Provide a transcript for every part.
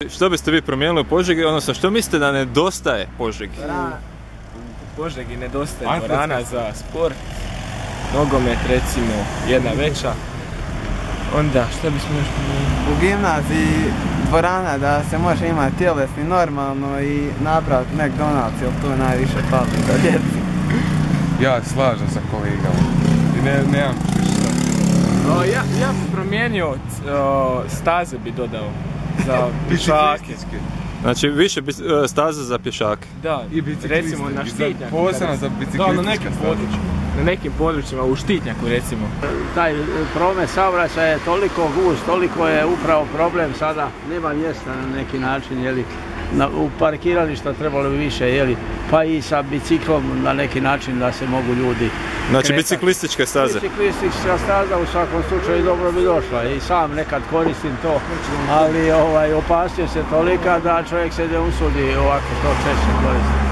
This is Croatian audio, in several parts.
Što biste vi promijenili u Požegi, odnosno što mislite da nedostaje Požegi? U Požegi nedostaje dvorana za sport, nogomet recimo, jedna veća. Onda, što bismo još promijenili? U gimnaziji dvorana da se može imati tjelesni normalno i napraviti McDonald's, jer to najviše pali za djeci. Ja slažem sa kolegama i nemam Ja bi promijenio staze bi dodao za pješake. Znači više staza za pješake. Da, i recimo na Štitnjaku. Posebno za biciklistička. Da, na nekim područjima, u Štitnjaku recimo. Taj promet saobraćaja je toliko gust, toliko je upravo problem sada, nema mjesta na neki način, jeli, u parkirališta trebalo bi više, jeli, pa i sa biciklom na neki način da se mogu ljudi Znači kretati. biciklističke staze. Biciklistička staza u svakom slučaju dobro bi došla i sam nekad koristim to, ali opasnost je tolika da čovjek se ne usudi ovako to češće koristiti.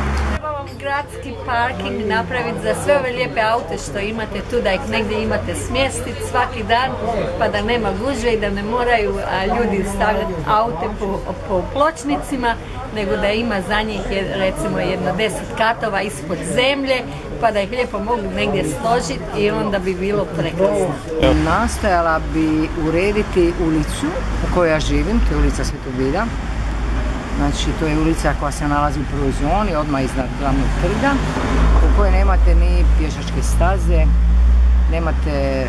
Gradski parking napraviti za sve ove lijepe aute što imate tu, da ih negdje imate smjestiti svaki dan, pa da nema gužve i da ne moraju ljudi stavljati aute po pločnicima, nego da ima za njih recimo jedno 10 katova ispod zemlje, pa da ih lijepo mogu negdje složiti i onda bi bilo prekrasno. Nastojala bi urediti ulicu u kojoj ja živim, to je ulica Svetog Vida. Znači, to je ulica koja se nalazi u prvoj zoni, odmah iznad glavnog trga, u kojoj nemate ni pješačke staze, nemate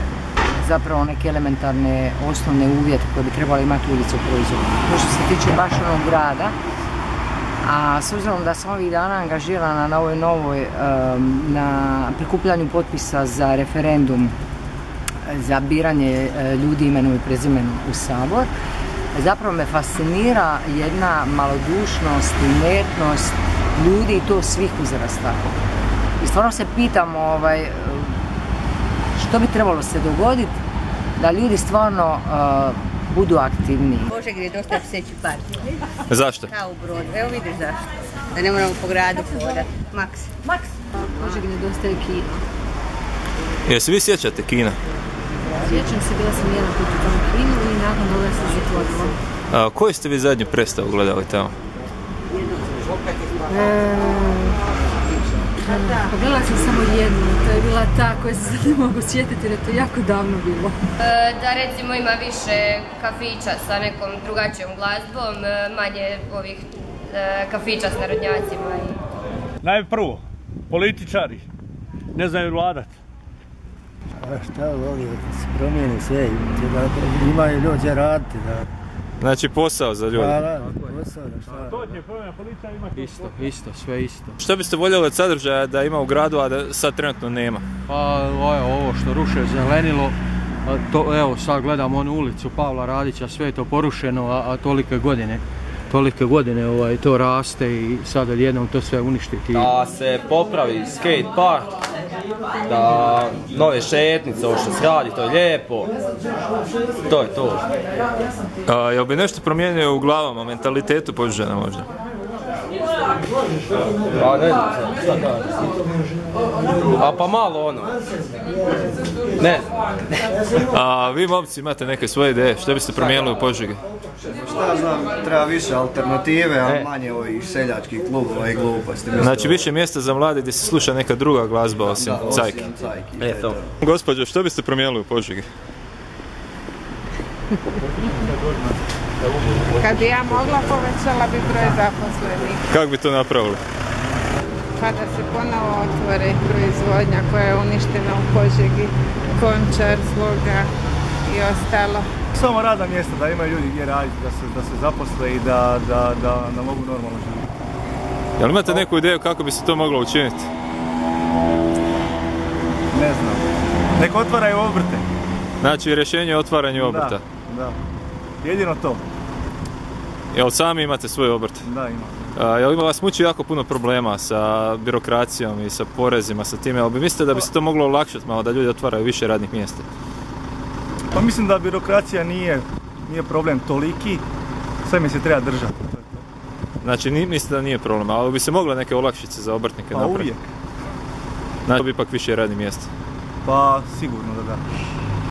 zapravo neke elementarne osnovne uvjete koje bi trebali imati ulica u prvoj zoni. To što se tiče baš onog grada, a s obzirom da sam ovih dana angažirana na ovoj novoj, na prikupljanju potpisa za referendum za biranje ljudi imenom i prezimenom u Sabor, zapravo me fascinira jedna malodušnost, inertnost ljudi i to svih uzrasta. I stvarno se pitam što bi trebalo se dogoditi da ljudi stvarno budu aktivniji. Požegi je dosta pseći park. Zašto? Kao u Brodu. Evo vidiš zašto. Da ne moramo po gradu hodati. Maks. Požegi nedostaje kino. Jer se vi sjećate kina? Sjećam se, bila sam jedan put u tom kinu i nakon toga se zatvorilo. Koji ste vi zadnju predstavu gledali tamo? Pogledala sam samo jednu, to je bila ta koja se sad ne mogu sjetiti jer je to jako davno bilo. Da recimo ima više kafića sa nekom drugačijom glazbom, manje ovih kafića s narodnjacima. Najprvo, političari ne znaju vladati. Šta voli, da se promijeni sve, imaju ljudi raditi. Znači posao za ljudi. Posao da šta. To će promjena policija imati. Isto, sve isto. Što biste voljeli od sadržaja da ima u gradu, a da sad trenutno nema? Pa ovo što ruše zelenilo, evo sad gledam onu ulicu Pavla Radića, sve je to porušeno, a tolike godine to raste i sad odjednom to sve uništiti. Da se popravi skate park, da nove šetnice, ovo što se radi, to je lijepo. To je to. Jel bi nešto promijenio u glavama, mentalitetu Požežana možda? Pa ne znam šta kažem. Pa malo ono. Ne znam. Vi momci imate neke svoje ideje, što biste promijenili u Požegi? Šta znam, treba više alternative, a manje ovih seljačkih klubova i gluposti. Znači više mjesta za mlade gdje se sluša neka druga glazba osim cajki. Eto. Gospođo, što biste promijenili u Požegi? Kad bi ja mogla, povećala bi broj zaposlenih. Kako bi to napravili? Pa da se ponovo otvori proizvodnja koja je uništena u Požegi, Končar, Sloga i ostalo. Samo radna mjesta, da imaju ljudi gdje raditi, da se zaposle i da mogu normalno živjeti. Jel imate neku ideju kako bi se to moglo učiniti? Ne znam. Nek otvaraju obrte. Znači rješenje je otvaranje obrta? Da. Jedino to. Jel sami imate svoj obrt? Da, imam. Jel vas muči jako puno problema sa birokracijom i sa porezima, sa time, jel bi mislite da bi se to moglo olakšati malo, da ljudi otvaraju više radnih mjesta? Pa mislim da birokracija nije problem toliki, sve mi se treba držati. Znači mislite da nije problem, ali bi se mogle neke olakšice za obrtnike napraviti? Pa uvijek. Znači bi ipak više radnih mjesta? Pa sigurno da da.